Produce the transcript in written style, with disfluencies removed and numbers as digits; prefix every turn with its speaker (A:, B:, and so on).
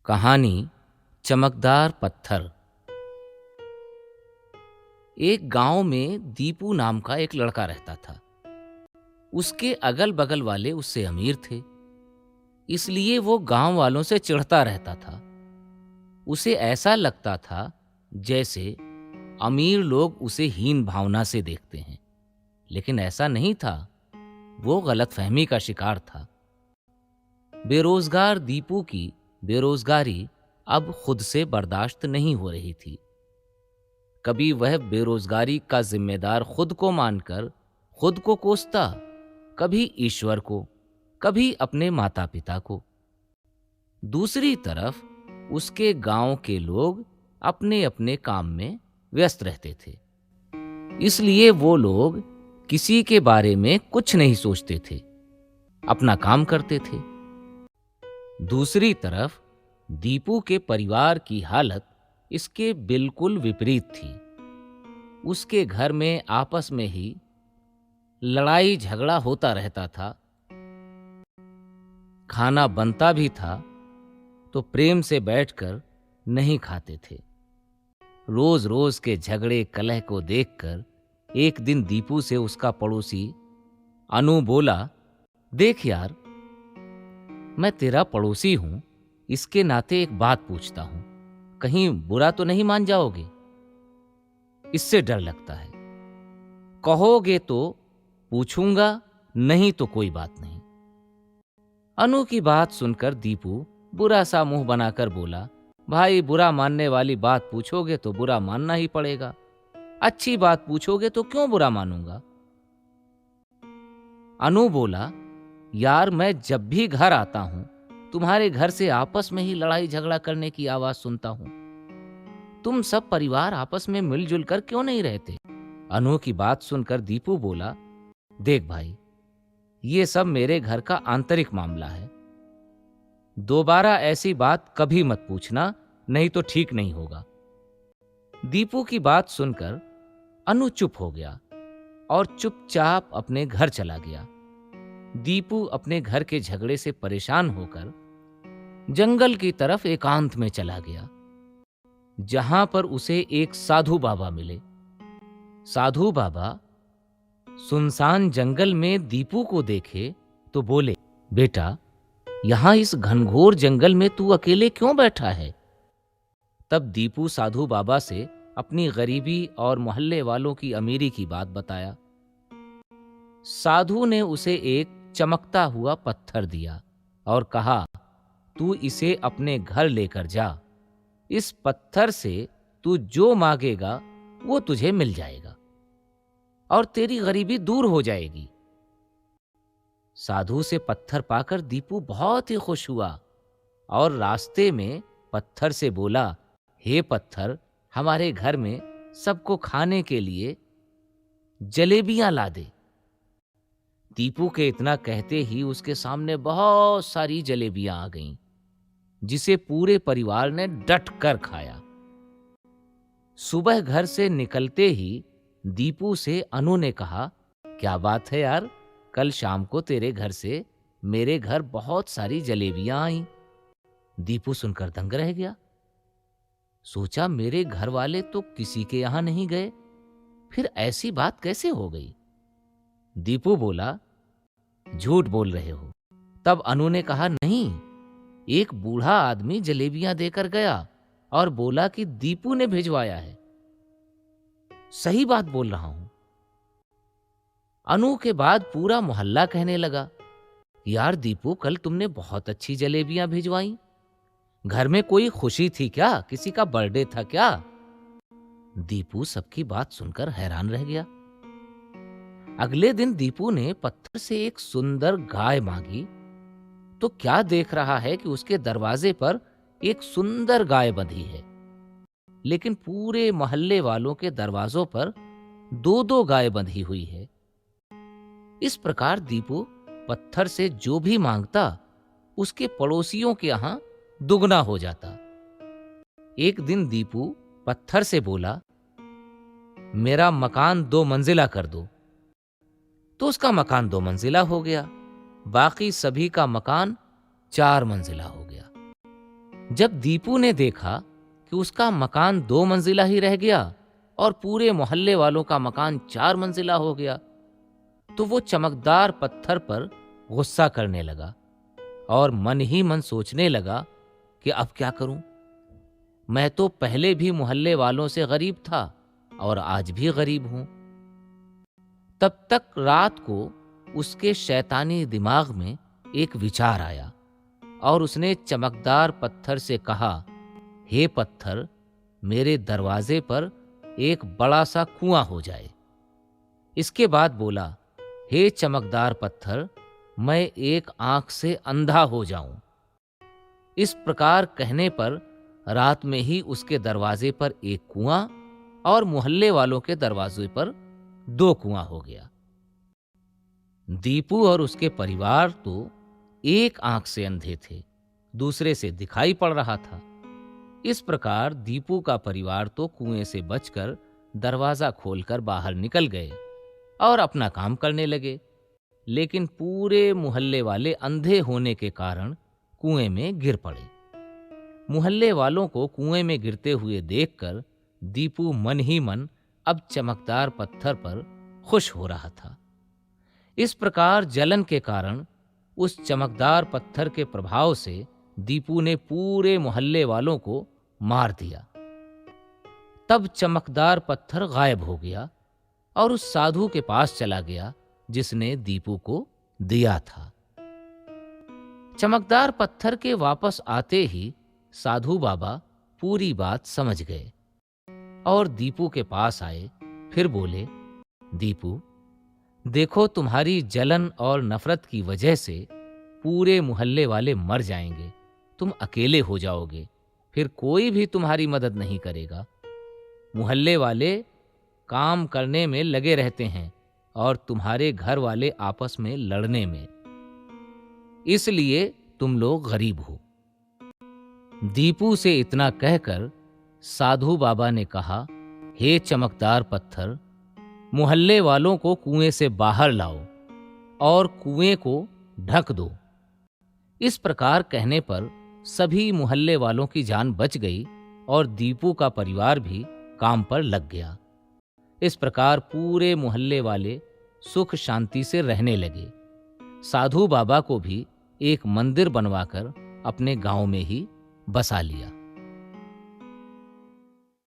A: कहानी चमकदार पत्थर। एक गांव में दीपू नाम का एक लड़का रहता था। उसके अगल बगल वाले उससे अमीर थे, इसलिए वो गांव वालों से चिढ़ता रहता था। उसे ऐसा लगता था जैसे अमीर लोग उसे हीन भावना से देखते हैं, लेकिन ऐसा नहीं था। वो गलतफहमी का शिकार था। बेरोजगार दीपू की बेरोजगारी अब खुद से बर्दाश्त नहीं हो रही थी। कभी वह बेरोजगारी का जिम्मेदार खुद को मानकर खुद को कोसता, कभी ईश्वर को, कभी अपने माता पिता को। दूसरी तरफ उसके गांव के लोग अपने अपने काम में व्यस्त रहते थे, इसलिए वो लोग किसी के बारे में कुछ नहीं सोचते थे, अपना काम करते थे। दूसरी तरफ दीपू के परिवार की हालत इसके बिल्कुल विपरीत थी। उसके घर में आपस में ही लड़ाई झगड़ा होता रहता था। खाना बनता भी था तो प्रेम से बैठकर नहीं खाते थे। रोज रोज के झगड़े कलह को देखकर एक दिन दीपू से उसका पड़ोसी अनु बोला, देख यार, मैं तेरा पड़ोसी हूं, इसके नाते एक बात पूछता हूं, कहीं बुरा तो नहीं मान जाओगे? इससे डर लगता है। कहोगे तो पूछूंगा, नहीं तो कोई बात नहीं। अनु की बात सुनकर दीपू बुरा सा मुंह बनाकर बोला, भाई, बुरा मानने वाली बात पूछोगे तो बुरा मानना ही पड़ेगा, अच्छी बात पूछोगे तो क्यों बुरा मानूंगा? अनु बोला, यार, मैं जब भी घर आता हूं तुम्हारे घर से आपस में ही लड़ाई झगड़ा करने की आवाज सुनता हूं। तुम सब परिवार आपस में मिलजुल कर क्यों नहीं रहते? अनु की बात सुनकर दीपू बोला, देख भाई, ये सब मेरे घर का आंतरिक मामला है। दोबारा ऐसी बात कभी मत पूछना, नहीं तो ठीक नहीं होगा। दीपू की बात सुनकर अनु चुप हो गया और चुपचाप अपने घर चला गया। दीपू अपने घर के झगड़े से परेशान होकर जंगल की तरफ एकांत में चला गया, जहां पर उसे एक साधु बाबा मिले। साधु बाबा सुनसान जंगल में दीपू को देखे तो बोले, बेटा, यहां इस घनघोर जंगल में तू अकेले क्यों बैठा है? तब दीपू साधु बाबा से अपनी गरीबी और मोहल्ले वालों की अमीरी की बात बताया। साधु ने उसे एक चमकता हुआ पत्थर दिया और कहा, तू इसे अपने घर लेकर जा। इस पत्थर से तू जो मांगेगा वो तुझे मिल जाएगा और तेरी गरीबी दूर हो जाएगी। साधु से पत्थर पाकर दीपू बहुत ही खुश हुआ और रास्ते में पत्थर से बोला, हे पत्थर, हमारे घर में सबको खाने के लिए जलेबियां ला दे। दीपू के इतना कहते ही उसके सामने बहुत सारी जलेबियां आ गईं, जिसे पूरे परिवार ने डट कर खाया। सुबह घर से निकलते ही दीपू से अनु ने कहा, क्या बात है यार, कल शाम को तेरे घर से मेरे घर बहुत सारी जलेबियां आईं। दीपू सुनकर दंग रह गया। सोचा, मेरे घर वाले तो किसी के यहां नहीं गए, फिर ऐसी बात कैसे हो गई? दीपू बोला, झूठ बोल रहे हो। तब अनु ने कहा, नहीं, एक बूढ़ा आदमी जलेबियां देकर गया और बोला कि दीपू ने भिजवाया है। सही बात बोल रहा हूं। अनु के बाद पूरा मोहल्ला कहने लगा, यार दीपू, कल तुमने बहुत अच्छी जलेबियां भिजवाई। घर में कोई खुशी थी क्या? किसी का बर्थडे था क्या? दीपू सबकी बात सुनकर हैरान रह गया। अगले दिन दीपू ने पत्थर से एक सुंदर गाय मांगी तो क्या देख रहा है कि उसके दरवाजे पर एक सुंदर गाय बंधी है, लेकिन पूरे मोहल्ले वालों के दरवाजों पर दो दो गाय बंधी हुई है। इस प्रकार दीपू पत्थर से जो भी मांगता उसके पड़ोसियों के यहां दुगना हो जाता। एक दिन दीपू पत्थर से बोला, मेरा मकान 2 मंजिला कर दो। तो उसका मकान 2 मंजिला हो गया, बाकी सभी का मकान 4 मंजिला हो गया। जब दीपू ने देखा कि उसका मकान 2 मंजिला ही रह गया और पूरे मोहल्ले वालों का मकान 4 मंजिला हो गया, तो वो चमकदार पत्थर पर गुस्सा करने लगा और मन ही मन सोचने लगा कि अब क्या करूं? मैं तो पहले भी मोहल्ले वालों से गरीब था और आज भी गरीब हूं। तब तक रात को उसके शैतानी दिमाग में एक विचार आया और उसने चमकदार पत्थर से कहा, हे पत्थर, मेरे दरवाजे पर एक बड़ा सा कुआं हो जाए। इसके बाद बोला, हे चमकदार पत्थर, मैं एक आंख से अंधा हो जाऊं। इस प्रकार कहने पर रात में ही उसके दरवाजे पर एक कुआं और मोहल्ले वालों के दरवाजे पर 2 कुआं हो गया। दीपू और उसके परिवार तो एक आंख से अंधे थे, दूसरे से दिखाई पड़ रहा था। इस प्रकार दीपू का परिवार तो कुएं से बचकर दरवाजा खोलकर बाहर निकल गए और अपना काम करने लगे, लेकिन पूरे मोहल्ले वाले अंधे होने के कारण कुएं में गिर पड़े। मोहल्ले वालों को कुएं में गिरते हुए देखकर दीपू मन ही मन अब चमकदार पत्थर पर खुश हो रहा था। इस प्रकार जलन के कारण उस चमकदार पत्थर के प्रभाव से दीपू ने पूरे मोहल्ले वालों को मार दिया। तब चमकदार पत्थर गायब हो गया और उस साधु के पास चला गया जिसने दीपू को दिया था। चमकदार पत्थर के वापस आते ही साधु बाबा पूरी बात समझ गए और दीपू के पास आए। फिर बोले, दीपू, देखो, तुम्हारी जलन और नफरत की वजह से पूरे मोहल्ले वाले मर जाएंगे, तुम अकेले हो जाओगे, फिर कोई भी तुम्हारी मदद नहीं करेगा। मोहल्ले वाले काम करने में लगे रहते हैं और तुम्हारे घर वाले आपस में लड़ने में, इसलिए तुम लोग गरीब हो। दीपू से इतना कहकर साधु बाबा ने कहा, हे चमकदार पत्थर, मोहल्ले वालों को कुएं से बाहर लाओ और कुएं को ढक दो। इस प्रकार कहने पर सभी मोहल्ले वालों की जान बच गई और दीपू का परिवार भी काम पर लग गया। इस प्रकार पूरे मोहल्ले वाले सुख शांति से रहने लगे। साधु बाबा को भी एक मंदिर बनवाकर अपने गांव में ही बसा लिया।